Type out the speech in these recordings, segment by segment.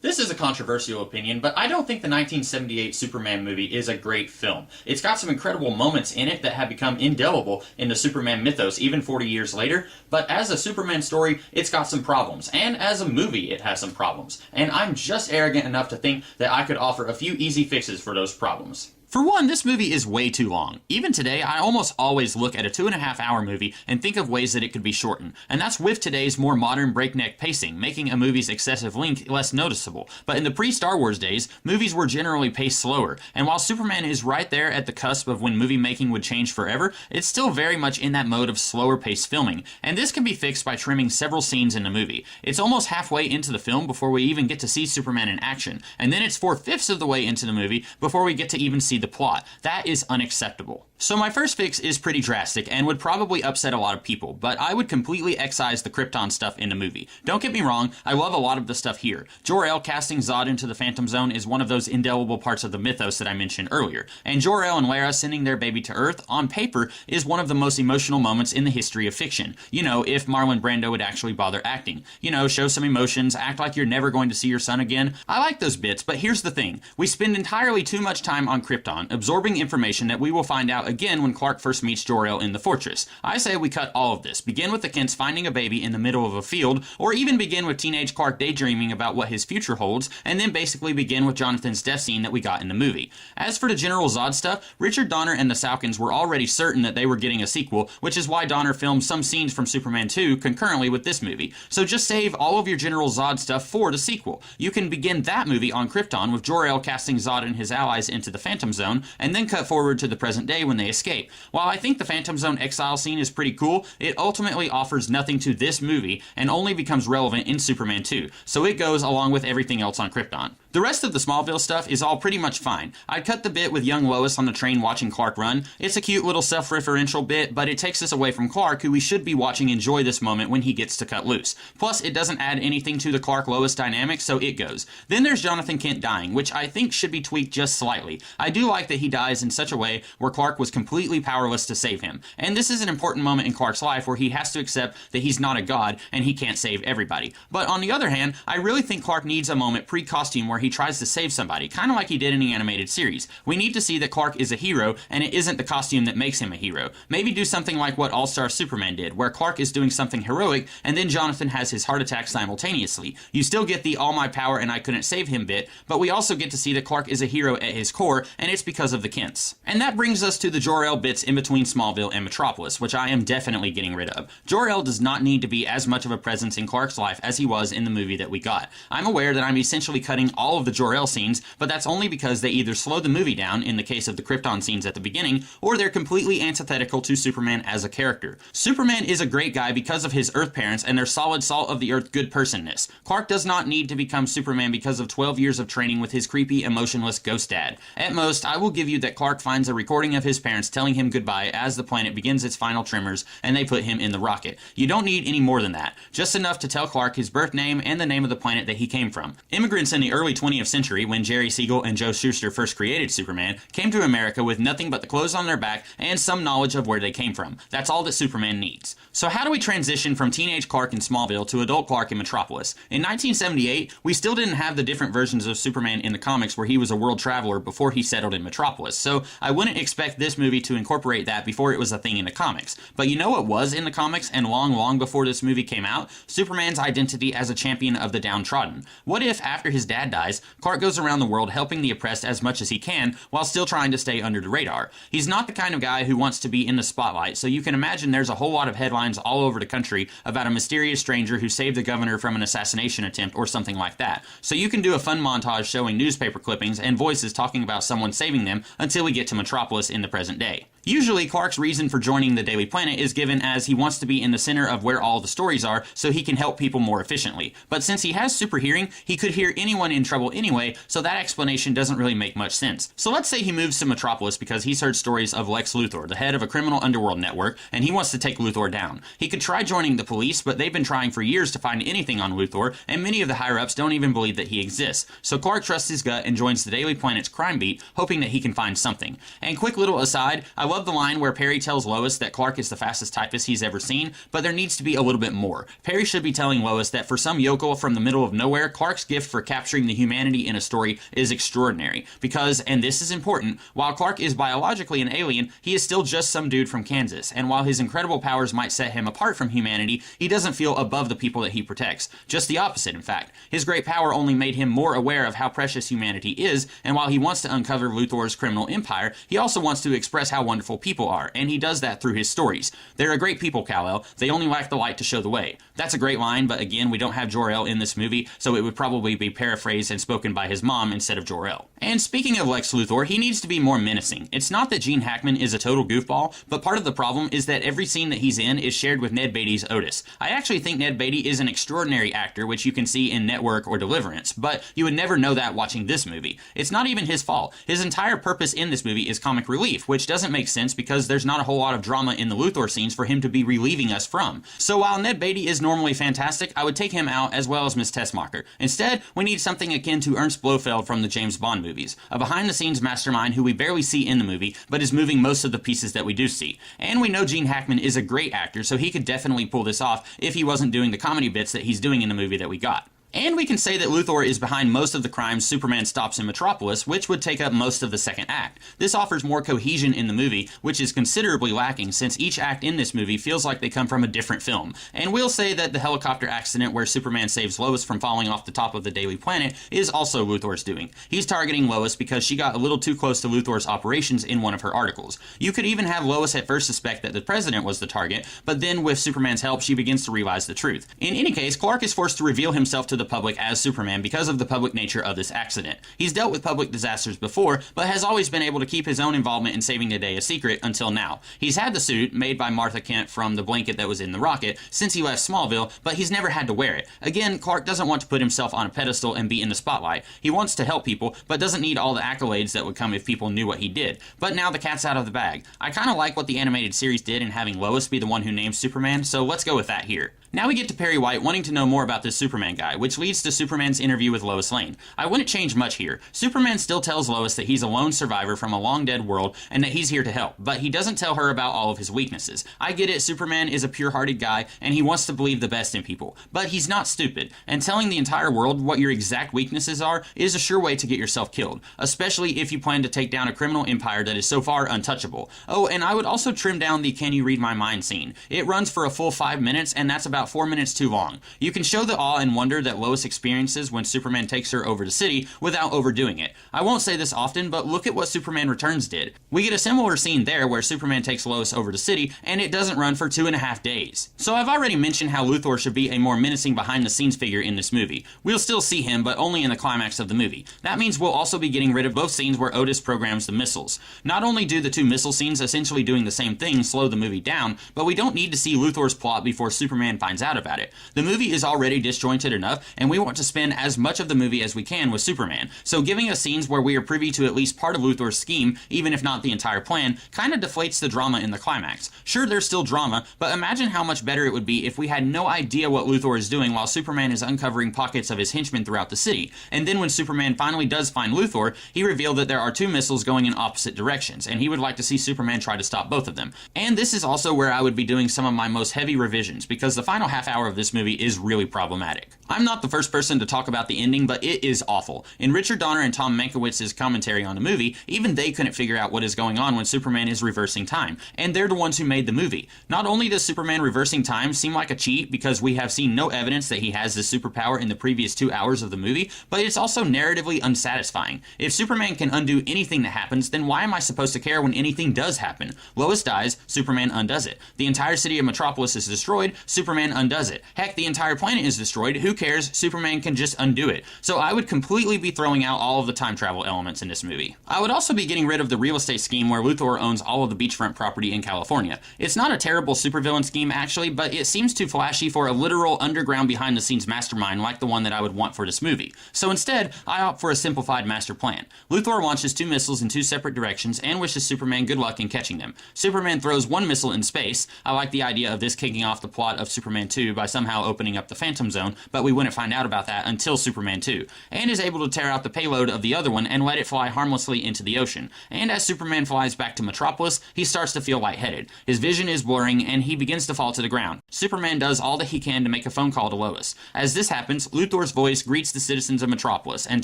This is a controversial opinion, but I don't think the 1978 Superman movie is a great film. It's got some incredible moments in it that have become indelible in the Superman mythos even 40 years later, but as a Superman story, it's got some problems, and as a movie, it has some problems. And I'm just arrogant enough to think that I could offer a few easy fixes for those problems. For one, this movie is way too long. Even today, I almost always look at a 2.5-hour movie and think of ways that it could be shortened. And that's with today's more modern breakneck pacing, making a movie's excessive length less noticeable. But in the pre-Star Wars days, movies were generally paced slower. And while Superman is right there at the cusp of when movie making would change forever, it's still very much in that mode of slower paced filming. And this can be fixed by trimming several scenes in the movie. It's almost halfway into the film before we even get to see Superman in action. And then it's 4/5 of the way into the movie before we get to even see the plot. That is unacceptable. So my first fix is pretty drastic and would probably upset a lot of people, but I would completely excise the Krypton stuff in the movie. Don't get me wrong, I love a lot of the stuff here. Jor-El casting Zod into the Phantom Zone is one of those indelible parts of the mythos that I mentioned earlier, and Jor-El and Lara sending their baby to Earth, on paper, is one of the most emotional moments in the history of fiction. You know, if Marlon Brando would actually bother acting. You know, show some emotions, act like you're never going to see your son again. I like those bits, but here's the thing. We spend entirely too much time on Krypton, absorbing information that we will find out again when Clark first meets Jor-El in the fortress. I say we cut all of this. Begin with the Kents finding a baby in the middle of a field, or even begin with teenage Clark daydreaming about what his future holds, and then basically begin with Jonathan's death scene that we got in the movie. As for the General Zod stuff, Richard Donner and the Salkinds were already certain that they were getting a sequel, which is why Donner filmed some scenes from Superman 2 concurrently with this movie. So just save all of your General Zod stuff for the sequel. You can begin that movie on Krypton with Jor-El casting Zod and his allies into the Phantom Zone, and then cut forward to the present day when they escape. While I think the Phantom Zone exile scene is pretty cool, it ultimately offers nothing to this movie and only becomes relevant in Superman 2, so it goes along with everything else on Krypton. The rest of the Smallville stuff is all pretty much fine. I'd cut the bit with young Lois on the train watching Clark run. It's a cute little self-referential bit, but it takes us away from Clark, who we should be watching enjoy this moment when he gets to cut loose. Plus, it doesn't add anything to the Clark-Lois dynamic, so it goes. Then there's Jonathan Kent dying, which I think should be tweaked just slightly. I do like that he dies in such a way where Clark was completely powerless to save him. And this is an important moment in Clark's life where he has to accept that he's not a god and he can't save everybody. But on the other hand, I really think Clark needs a moment pre-costume where he tries to save somebody, kind of like he did in the animated series. We need to see that Clark is a hero, and it isn't the costume that makes him a hero. Maybe do something like what All-Star Superman did, where Clark is doing something heroic, and then Jonathan has his heart attack simultaneously. You still get the all my power and I couldn't save him bit, but we also get to see that Clark is a hero at his core, and it's because of the Kents. And that brings us to the Jor-El bits in between Smallville and Metropolis, which I am definitely getting rid of. Jor-El does not need to be as much of a presence in Clark's life as he was in the movie that we got. I'm aware that I'm essentially cutting all of the Jor-El scenes, but that's only because they either slow the movie down in the case of the Krypton scenes at the beginning, or they're completely antithetical to Superman as a character. Superman is a great guy because of his Earth parents and their solid salt of the earth good personness. Clark does not need to become Superman because of 12 years of training with his creepy, emotionless ghost dad. At most, I will give you that Clark finds a recording of his parents telling him goodbye as the planet begins its final tremors and they put him in the rocket. You don't need any more than that. Just enough to tell Clark his birth name and the name of the planet that he came from. Immigrants in the early 20th century, when Jerry Siegel and Joe Shuster first created Superman, came to America with nothing but the clothes on their back and some knowledge of where they came from. That's all that Superman needs. So how do we transition from teenage Clark in Smallville to adult Clark in Metropolis? In 1978, we still didn't have the different versions of Superman in the comics where he was a world traveler before he settled in Metropolis, so I wouldn't expect this movie to incorporate that before it was a thing in the comics. But you know what was in the comics and long before this movie came out? Superman's identity as a champion of the downtrodden. What if, after his dad dies, Clark goes around the world helping the oppressed as much as he can while still trying to stay under the radar? He's not the kind of guy who wants to be in the spotlight, so you can imagine there's a whole lot of headlines all over the country about a mysterious stranger who saved the governor from an assassination attempt or something like that. So you can do a fun montage showing newspaper clippings and voices talking about someone saving them until we get to Metropolis in the present day. Usually, Clark's reason for joining the Daily Planet is given as he wants to be in the center of where all the stories are so he can help people more efficiently. But since he has super hearing, he could hear anyone in trouble anyway, so that explanation doesn't really make much sense. So let's say he moves to Metropolis because he's heard stories of Lex Luthor, the head of a criminal underworld network, and he wants to take Luthor down. He could try joining the police, but they've been trying for years to find anything on Luthor, and many of the higher-ups don't even believe that he exists. So Clark trusts his gut and joins the Daily Planet's crime beat, hoping that he can find something. And quick little aside, I love the line where Perry tells Lois that Clark is the fastest typist he's ever seen, but there needs to be a little bit more. Perry should be telling Lois that for some yokel from the middle of nowhere, Clark's gift for capturing the humanity in a story is extraordinary. Because, and this is important, while Clark is biologically an alien, he is still just some dude from Kansas, and while his incredible powers might set him apart from humanity, he doesn't feel above the people that he protects. Just the opposite, in fact. His great power only made him more aware of how precious humanity is, and while he wants to uncover Luthor's criminal empire, he also wants to express how wonderful people are, and he does that through his stories. They're a great people, Kal-El. They only lack the light to show the way. That's a great line, but again, we don't have Jor-El in this movie, so it would probably be paraphrased and spoken by his mom instead of Jor-El. And speaking of Lex Luthor, he needs to be more menacing. It's not that Gene Hackman is a total goofball, but part of the problem is that every scene that he's in is shared with Ned Beatty's Otis. I actually think Ned Beatty is an extraordinary actor, which you can see in Network or Deliverance, but you would never know that watching this movie. It's not even his fault. His entire purpose in this movie is comic relief, which doesn't make sense because there's not a whole lot of drama in the Luthor scenes for him to be relieving us from. So while Ned Beatty is normally fantastic, I would take him out as well as Miss Tessmacher. Instead, we need something akin to Ernst Blofeld from the James Bond movies, a behind-the-scenes mastermind who we barely see in the movie, but is moving most of the pieces that we do see. And we know Gene Hackman is a great actor, so he could definitely pull this off if he wasn't doing the comedy bits that he's doing in the movie that we got. And we can say that Luthor is behind most of the crimes Superman stops in Metropolis, which would take up most of the second act. This offers more cohesion in the movie, which is considerably lacking since each act in this movie feels like they come from a different film. And we'll say that the helicopter accident where Superman saves Lois from falling off the top of the Daily Planet is also Luthor's doing. He's targeting Lois because she got a little too close to Luthor's operations in one of her articles. You could even have Lois at first suspect that the president was the target, but then with Superman's help she begins to realize the truth. In any case, Clark is forced to reveal himself to the public as Superman because of the public nature of this accident. He's dealt with public disasters before, but has always been able to keep his own involvement in saving the day a secret until now. He's had the suit, made by Martha Kent from the blanket that was in the rocket, since he left Smallville, but he's never had to wear it. Again, Clark doesn't want to put himself on a pedestal and be in the spotlight. He wants to help people, but doesn't need all the accolades that would come if people knew what he did. But now the cat's out of the bag. I kind of like what the animated series did in having Lois be the one who names Superman, so let's go with that here. Now we get to Perry White wanting to know more about this Superman guy, which leads to Superman's interview with Lois Lane. I wouldn't change much here. Superman still tells Lois that he's a lone survivor from a long-dead world and that he's here to help, but he doesn't tell her about all of his weaknesses. I get it, Superman is a pure-hearted guy, and he wants to believe the best in people. But he's not stupid, and telling the entire world what your exact weaknesses are is a sure way to get yourself killed, especially if you plan to take down a criminal empire that is so far untouchable. Oh, and I would also trim down the "Can you read my mind" scene. It runs for a full 5 minutes, and that's about 4 minutes too long. You can show the awe and wonder that Lois experiences when Superman takes her over the city without overdoing it. I won't say this often, but look at what Superman Returns did. We get a similar scene there where Superman takes Lois over the city, and it doesn't run for 2.5 days. So I've already mentioned how Luthor should be a more menacing behind-the-scenes figure in this movie. We'll still see him, but only in the climax of the movie. That means we'll also be getting rid of both scenes where Otis programs the missiles. Not only do the two missile scenes essentially doing the same thing slow the movie down, but we don't need to see Luthor's plot before Superman finds out about it. The movie is already disjointed enough, and we want to spend as much of the movie as we can with Superman, so giving us scenes where we are privy to at least part of Luthor's scheme, even if not the entire plan, kind of deflates the drama in the climax. Sure, there's still drama, but imagine how much better it would be if we had no idea what Luthor is doing while Superman is uncovering pockets of his henchmen throughout the city, and then when Superman finally does find Luthor, he revealed that there are two missiles going in opposite directions, and he would like to see Superman try to stop both of them. And this is also where I would be doing some of my most heavy revisions, because the final half hour of this movie is really problematic. I'm not the first person to talk about the ending, but it is awful. In Richard Donner and Tom Mankiewicz's commentary on the movie, even they couldn't figure out what is going on when Superman is reversing time, and they're the ones who made the movie. Not only does Superman reversing time seem like a cheat because we have seen no evidence that he has this superpower in the previous 2 hours of the movie, but it's also narratively unsatisfying. If Superman can undo anything that happens, then why am I supposed to care when anything does happen? Lois dies, Superman undoes it. The entire city of Metropolis is destroyed, Superman undoes it. Heck, the entire planet is destroyed, who cares? Superman can just undo it. So I would completely be throwing out all of the time travel elements in this movie. I would also be getting rid of the real estate scheme where Luthor owns all of the beachfront property in California. It's not a terrible supervillain scheme actually, but it seems too flashy for a literal underground behind-the-scenes mastermind like the one that I would want for this movie. So instead, I opt for a simplified master plan. Luthor launches two missiles in two separate directions and wishes Superman good luck in catching them. Superman throws one missile in space. I like the idea of this kicking off the plot of Superman Superman 2 by somehow opening up the Phantom Zone, but we wouldn't find out about that until Superman 2, and is able to tear out the payload of the other one and let it fly harmlessly into the ocean. And as Superman flies back to Metropolis, he starts to feel lightheaded. His vision is blurring, and he begins to fall to the ground. Superman does all that he can to make a phone call to Lois. As this happens, Luthor's voice greets the citizens of Metropolis and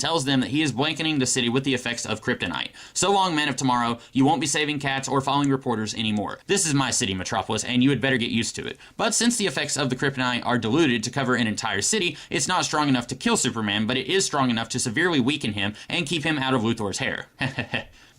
tells them that he is blanketing the city with the effects of kryptonite. So long, Man of Tomorrow, you won't be saving cats or following reporters anymore. This is my city, Metropolis, and you had better get used to it. But since the effects of the kryptonite are diluted to cover an entire city, it's not strong enough to kill Superman, but it is strong enough to severely weaken him and keep him out of Luthor's hair.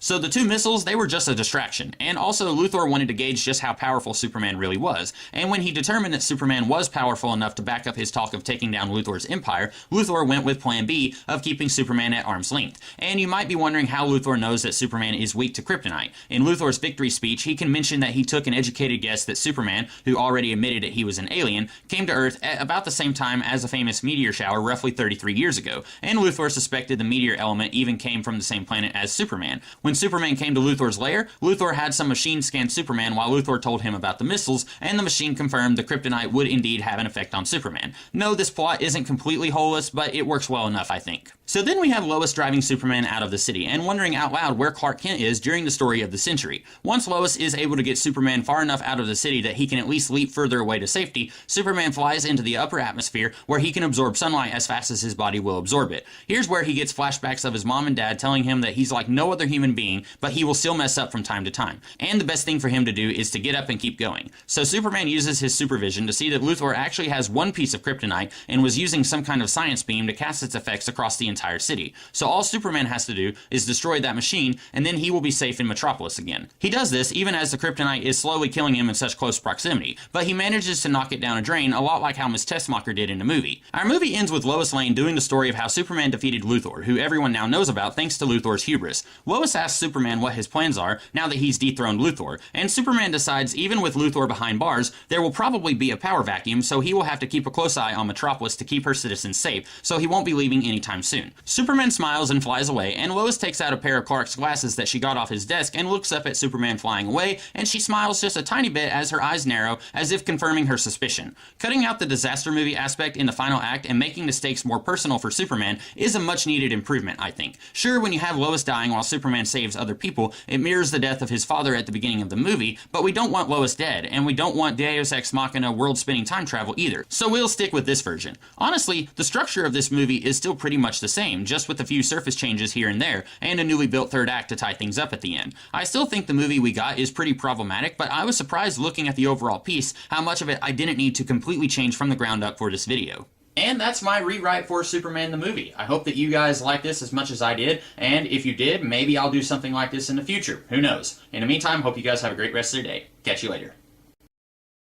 So the two missiles, they were just a distraction, and also Luthor wanted to gauge just how powerful Superman really was, and when he determined that Superman was powerful enough to back up his talk of taking down Luthor's empire, Luthor went with plan B of keeping Superman at arm's length. And you might be wondering how Luthor knows that Superman is weak to kryptonite. In Luthor's victory speech, he can mention that he took an educated guess that Superman, who already admitted that he was an alien, came to Earth at about the same time as a famous meteor shower roughly 33 years ago, and Luthor suspected the meteor element even came from the same planet as Superman. When Superman came to Luthor's lair, Luthor had some machine scan Superman while Luthor told him about the missiles, and the machine confirmed the kryptonite would indeed have an effect on Superman. No, this plot isn't completely holeless, but it works well enough, I think. So then we have Lois driving Superman out of the city, and wondering out loud where Clark Kent is during the story of the century. Once Lois is able to get Superman far enough out of the city that he can at least leap further away to safety, Superman flies into the upper atmosphere where he can absorb sunlight as fast as his body will absorb it. Here's where he gets flashbacks of his mom and dad telling him that he's like no other human being, but he will still mess up from time to time. And the best thing for him to do is to get up and keep going. So Superman uses his supervision to see that Luthor actually has one piece of kryptonite and was using some kind of science beam to cast its effects across the entire city. So all Superman has to do is destroy that machine, and then he will be safe in Metropolis again. He does this even as the kryptonite is slowly killing him in such close proximity, but he manages to knock it down a drain, a lot like how Miss Tessmacher did in the movie. Our movie ends with Lois Lane doing the story of how Superman defeated Luthor, who everyone now knows about thanks to Luthor's hubris. Lois asks Superman what his plans are now that he's dethroned Luthor, and Superman decides even with Luthor behind bars, there will probably be a power vacuum, so he will have to keep a close eye on Metropolis to keep her citizens safe, so he won't be leaving anytime soon. Superman smiles and flies away, and Lois takes out a pair of Clark's glasses that she got off his desk and looks up at Superman flying away, and she smiles just a tiny bit as her eyes narrow, as if confirming her suspicion. Cutting out the disaster movie aspect in the final act and making the stakes more personal for Superman is a much needed improvement, I think. Sure, when you have Lois dying while Superman saves other people, it mirrors the death of his father at the beginning of the movie, but we don't want Lois dead, and we don't want Deus Ex Machina world-spinning time travel either, so we'll stick with this version. Honestly, the structure of this movie is still pretty much the same, just with a few surface changes here and there, and a newly built third act to tie things up at the end. I still think the movie we got is pretty problematic, but I was surprised looking at the overall piece how much of it I didn't need to completely change from the ground up for this video. And that's my rewrite for Superman the movie. I hope that you guys like this as much as I did, and if you did, maybe I'll do something like this in the future. Who knows? In the meantime, hope you guys have a great rest of your day. Catch you later.